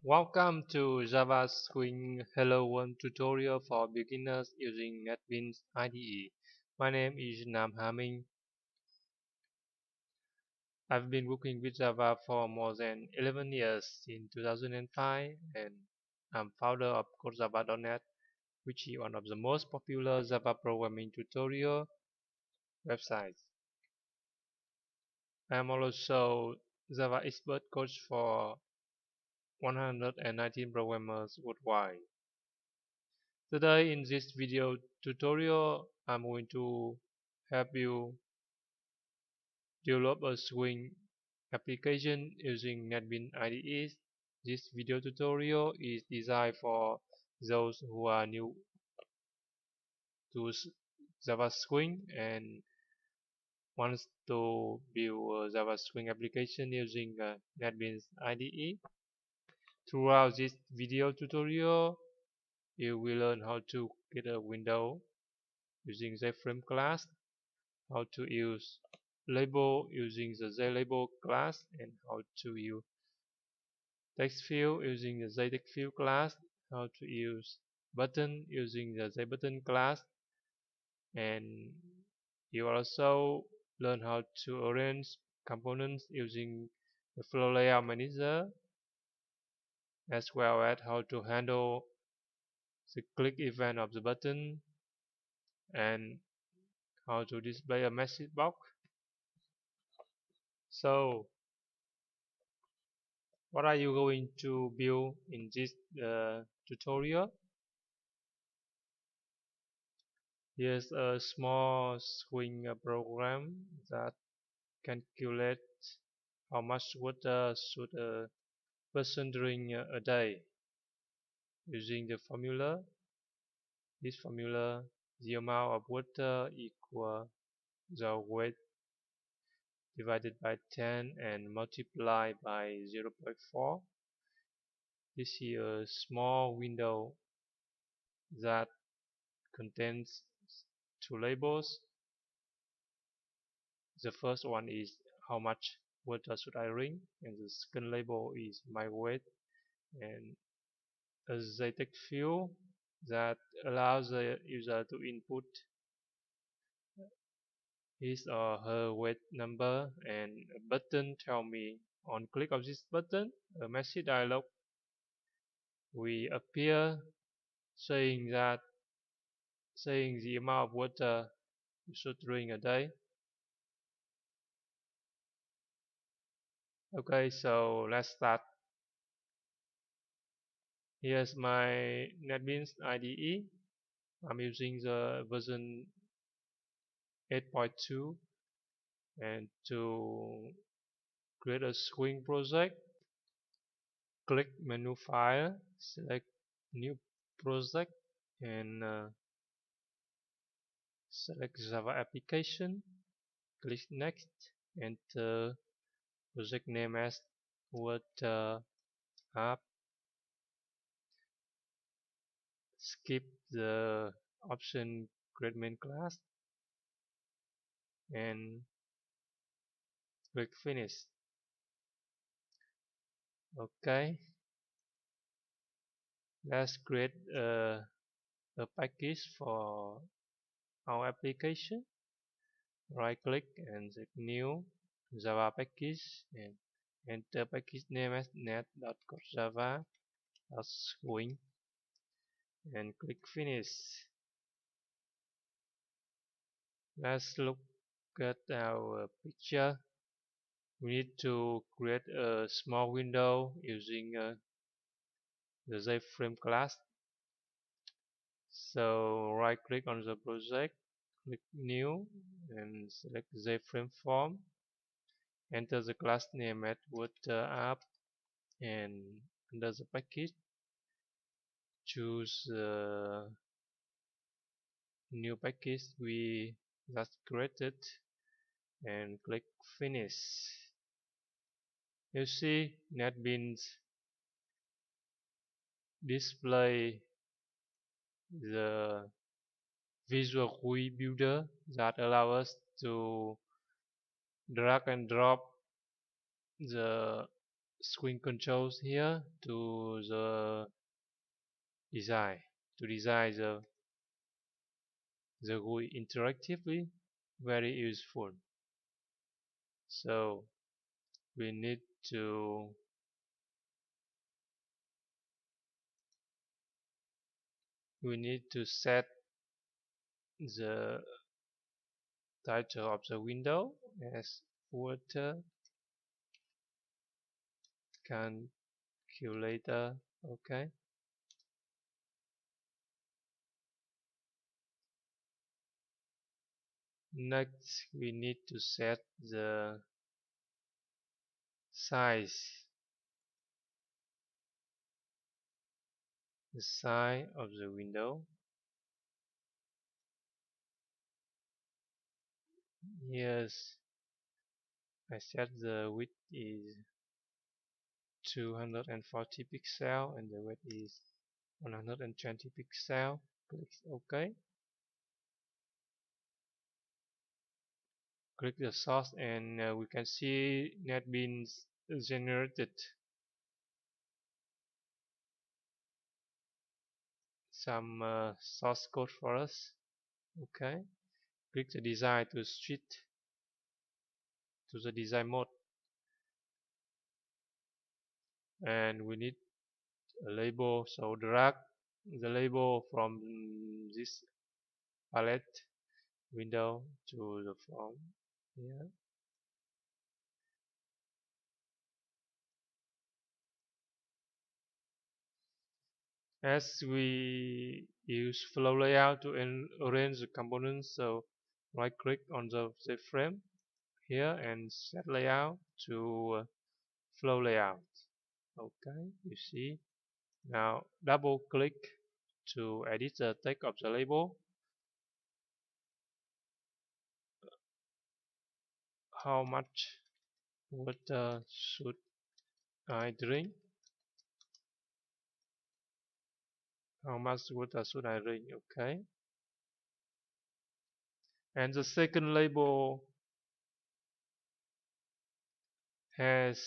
Welcome to Java Swing Hello World tutorial for beginners using NetBeans IDE. My name is Nam Haming. I've been working with Java for more than 11 years since 2005 and I'm founder of CodeJava.net, which is one of the most popular Java programming tutorial websites. I'm also Java expert coach for 119 programmers worldwide. Today in this video tutorial, I'm going to help you develop a Swing application using NetBeans IDE. This video tutorial is designed for those who are new to Java Swing and wants to build a Java Swing application using NetBeans IDE. Throughout this video tutorial, you will learn how to create a window using JFrame class, how to use label using the JLabel class, and how to use text field using the JTextField class, how to use button using the JButton class, and you also learn how to arrange components using the FlowLayout manager, as well as how to handle the click event of the button and how to display a message box. So what are you going to build in this tutorial? Here's a small swing program that calculates how much water should a person drink a day using the formula. This formula, the amount of water equal the weight divided by 10 and multiplied by 0.4. This is a small window that contains two labels. The first one is how much water should I drink, and the second label is my weight, and a JText field that allows the user to input his or her weight number, and a button tell me on click of this button a message dialog will appear saying the amount of water you should drink a day. Okay, so let's start. Here's my NetBeans IDE. I'm using the version 8.2, and to create a Swing project, click menu file, select new project, and select Java application, click next, enter project name as water app, skip the option create main class, and click finish. Okay, let's create a package for our application. Right click and select new Java package and enter package name as net.codejava.swing and click finish. Let's look at our picture. We need to create a small window using the JFrame class. So right click on the project, click new and select JFrame form, enter the class name at water app, and under the package choose the new package we just created and click finish. You see NetBeans display the visual GUI builder that allows us to drag and drop the screen controls here to the design to design the GUI interactively, very useful. So we need to set the title of the window as water calculator. Okay. Next, we need to set the size of the window. Yes, I set the width is 240 pixel and the width is 120 pixel. Click OK. Click the source and we can see NetBeans generated some source code for us. Okay. Click the design to switch to the design mode, and we need a label, so drag the label from this palette window to the form here. As we use FlowLayout to arrange the components, so right click on the frame here and set layout to FlowLayout. Okay, you see. Now double click to edit the text of the label. How much water should I drink? How much water should I drink? Okay. And the second label has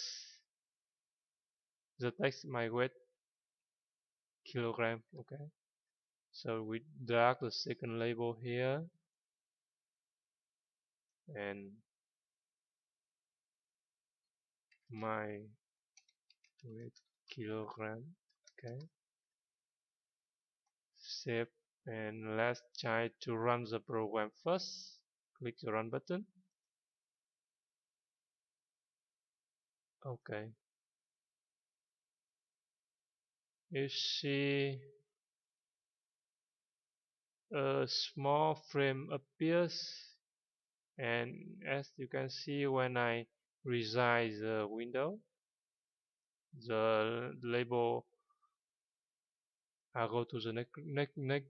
the text my weight kilogram. Okay. So we drag the second label here and my weight kilogram. Okay. Save and let's try to run the program first. Click the run button. Okay. You see a small frame appears, and as you can see, when I resize the window, the label I go to the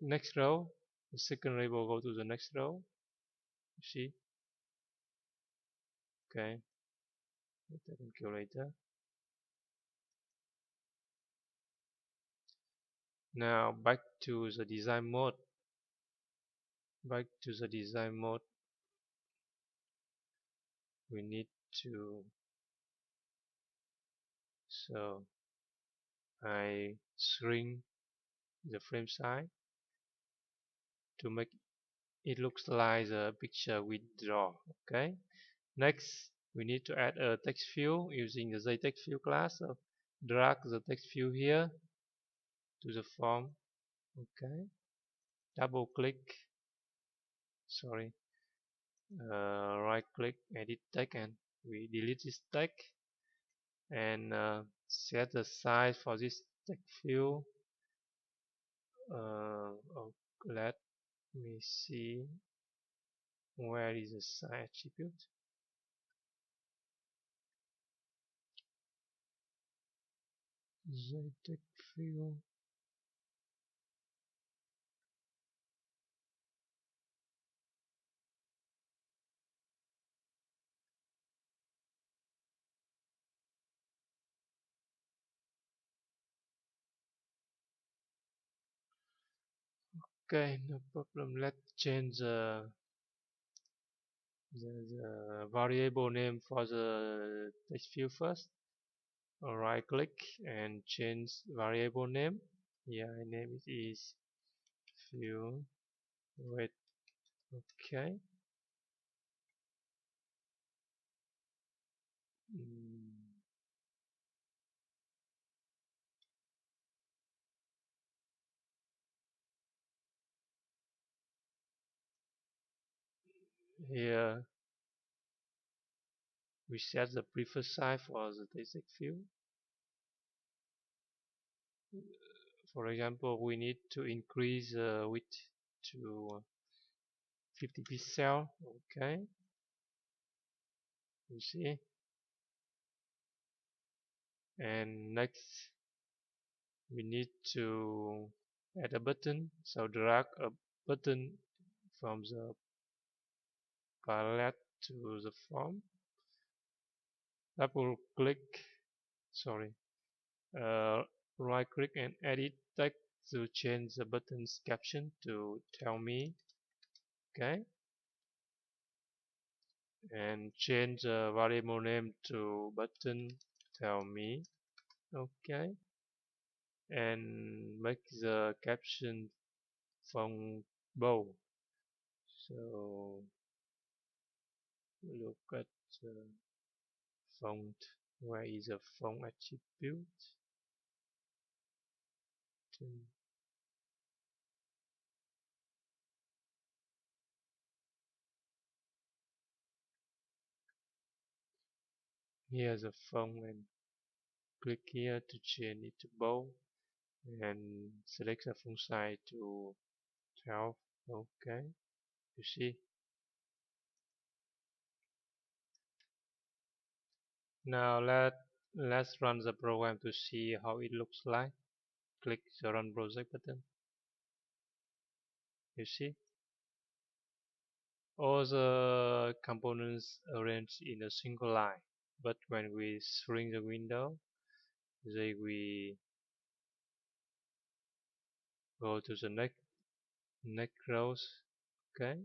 next row, the second label go to the next row. You see? Okay. Calculator. Now back to the design mode. Back to the design mode. We need to, so I shrink the frame size to make it looks like the picture we draw. Okay. Next, we need to add a text field using the JTextField class. So drag the text field here to the form. Okay. Double click. Sorry. Right click, edit text, and we delete this text and set the size for this text field. Let me see where is the size attribute. JTextField. Okay, no problem. Let's change the variable name for the text field first. right click and change variable name. Here I name it is view with. Okay. Mm, Here we set the preferred size for the basic view. For example, we need to increase the width to 50 pixel. Okay, you see. And next, we need to add a button. So drag a button from the palette to the form. Double click. Sorry. Uh, right click and edit text to change the button's caption to tell me. Okay, and change the variable name to button tell me. Okay, and make the caption font bold. So look at the font. Where is the font attribute? Here's the font, and click here to change it to bold, and select the font size to 12. Okay, you see. Now let's run the program to see how it looks like. Click the run project button. You see all the components arranged in a single line. But when we shrink the window, we go to the next rows. Okay,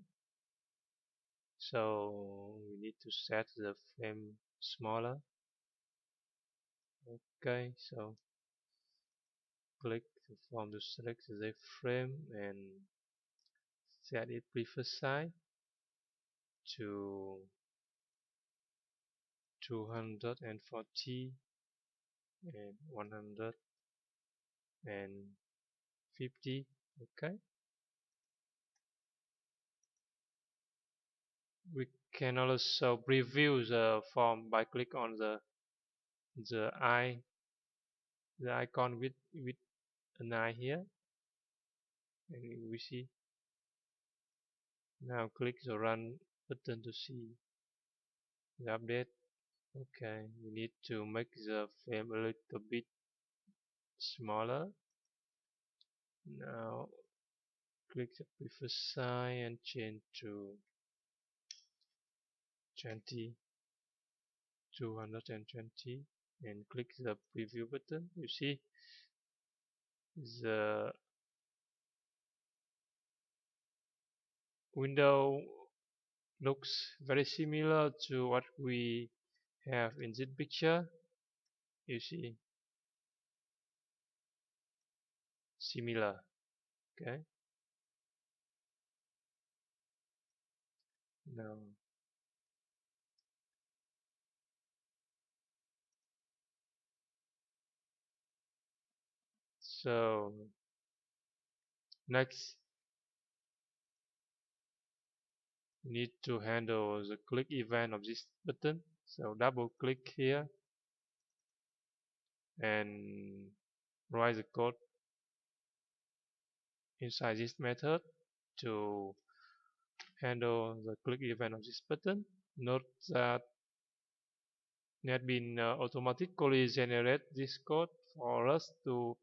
so we need to set the frame smaller. Okay, so click the form to select the frame and set it preferred size to 240 and 150. Okay, we can also preview the form by click on the eye the icon with an eye here, and we see. Now click the run button to see the update. Okay, we need to make the frame a little bit smaller. Now click the preferred size and change to 20, 220, and click the preview button. You see the window looks very similar to what we have in this picture. You see, similar. Okay, now so next we need to handle the click event of this button. So double click here and write the code inside this method to handle the click event of this button. Note that NetBeans automatically generate this code for us to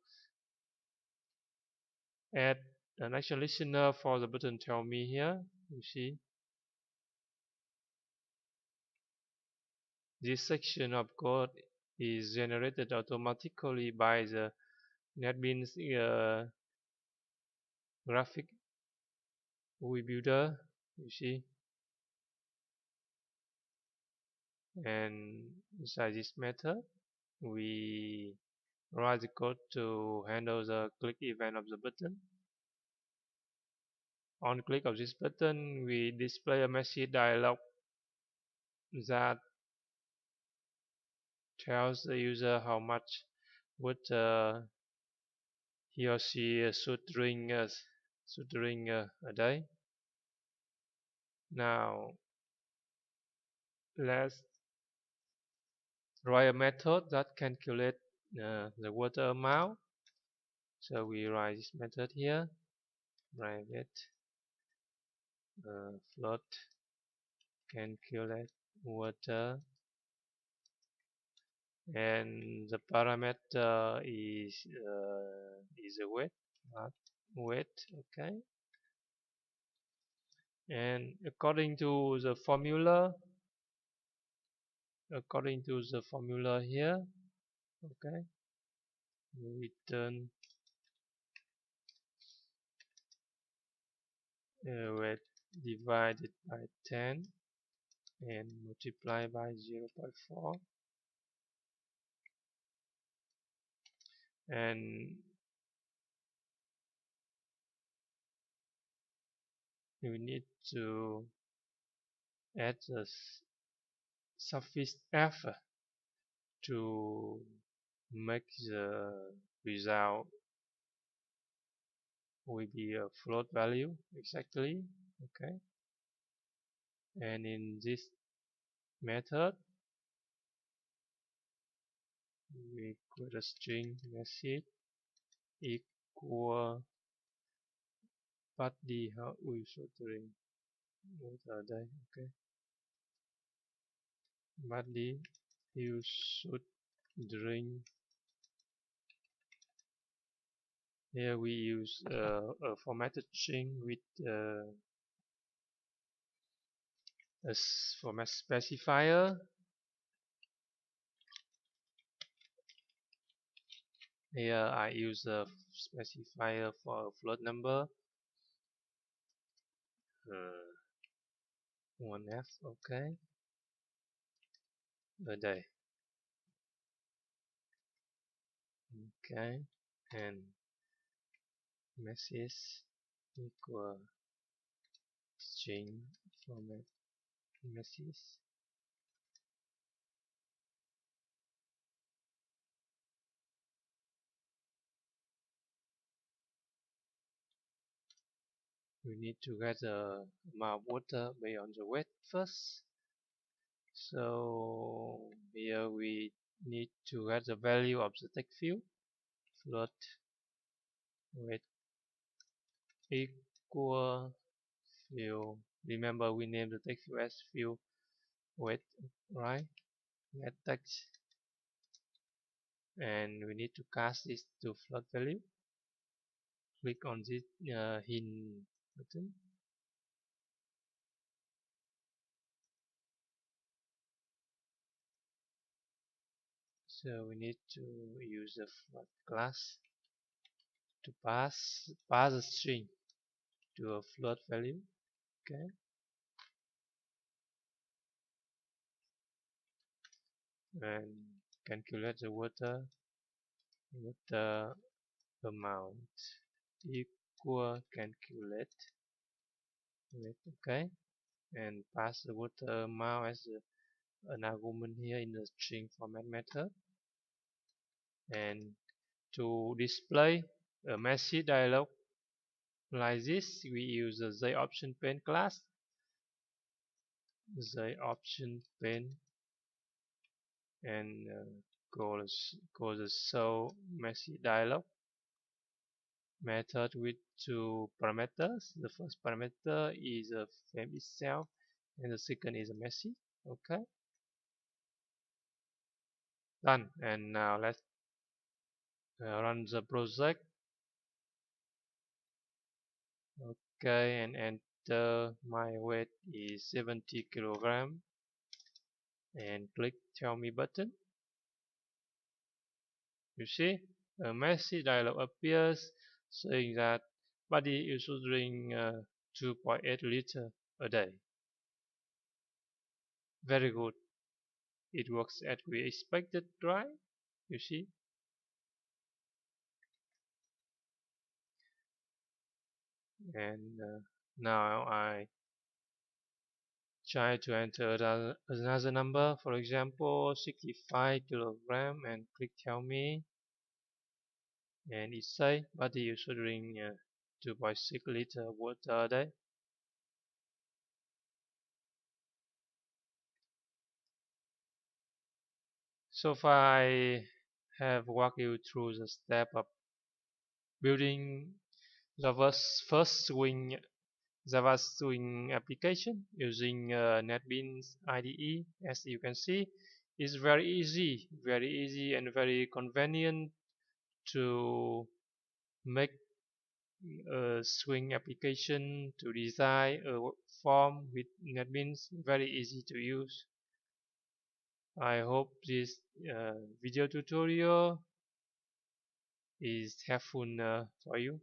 add an action listener for the button tell me here. You see, this section of code is generated automatically by the NetBeans graphic GUI builder. You see, and inside this method we write the code to handle the click event of the button. On click of this button, we display a message dialog that tells the user how much would he or she should drink a day. Now let's write a method that calculates the water amount. So we write this method here, private float calculate water, and the parameter is a weight, not weight. Okay, and according to the formula here, okay, we return weight divided by 10 and multiply by 0.4, and we need to add the suffix f to make the result will be a float value exactly. Okay, and in this method we create a string message equal body how we should drink. What are they? Okay, body you should drink. Here we use a formatted string with a format specifier. Here I use a specifier for a float number, 1f. Okay, a day. Okay, and message equal string format message. We need to get the amount of water based on the weight first. So here we need to get the value of the text field. Float weight equal field. Remember we named the text field as field weight, right? Get text, and we need to cast this to float value. Click on this hint button. So we need to use the float class to pass a string to a float value. Okay, and calculate the water amount equal calculate weight. Okay, and pass the water amount as an argument here in the string format method. And to display a message dialog like this, we use the Z option pane class. Z option pane, and call the show message dialog method with two parameters. The first parameter is a frame itself, and the second is a message. Okay, done. And now let's run the project. Okay, and enter my weight is 70 kilogram, and click tell me button. You see a message dialog appears saying that body you should drink 2.8 liters a day. Very good. It works as we expected, right? You see? And now I try to enter another number, for example 65 kilogram, and click tell me, and it say buddy you should drink 2.6 liter water a day. So far I have walked you through the step of building Java's first Java Swing application using NetBeans IDE. As you can see, it's very easy and very convenient to make a Swing application, to design a form with NetBeans. Very easy to use. I hope this video tutorial is helpful for you.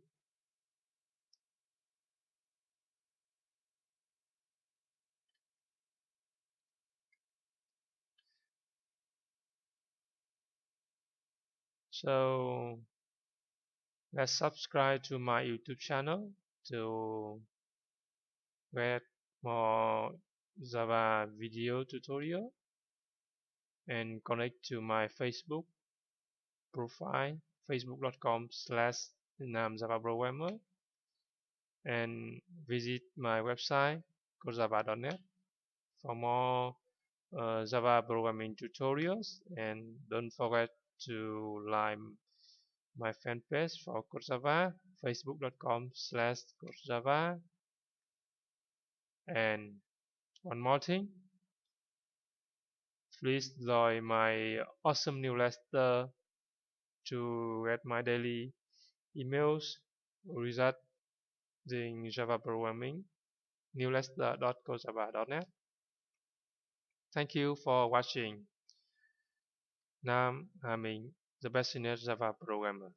So let's subscribe to my YouTube channel to get more Java video tutorial, and connect to my Facebook profile, facebook.com/namjavaprogrammer, and visit my website codejava.net for more Java programming tutorials. And don't forget to like my fan page for CodeJava, facebook.com/CodeJava. And one more thing, please join my awesome newsletter to get my daily emails regarding Java programming. newsletter.codejava.net. Thank you for watching. Nam Hà Minh, the best senior Java programmer.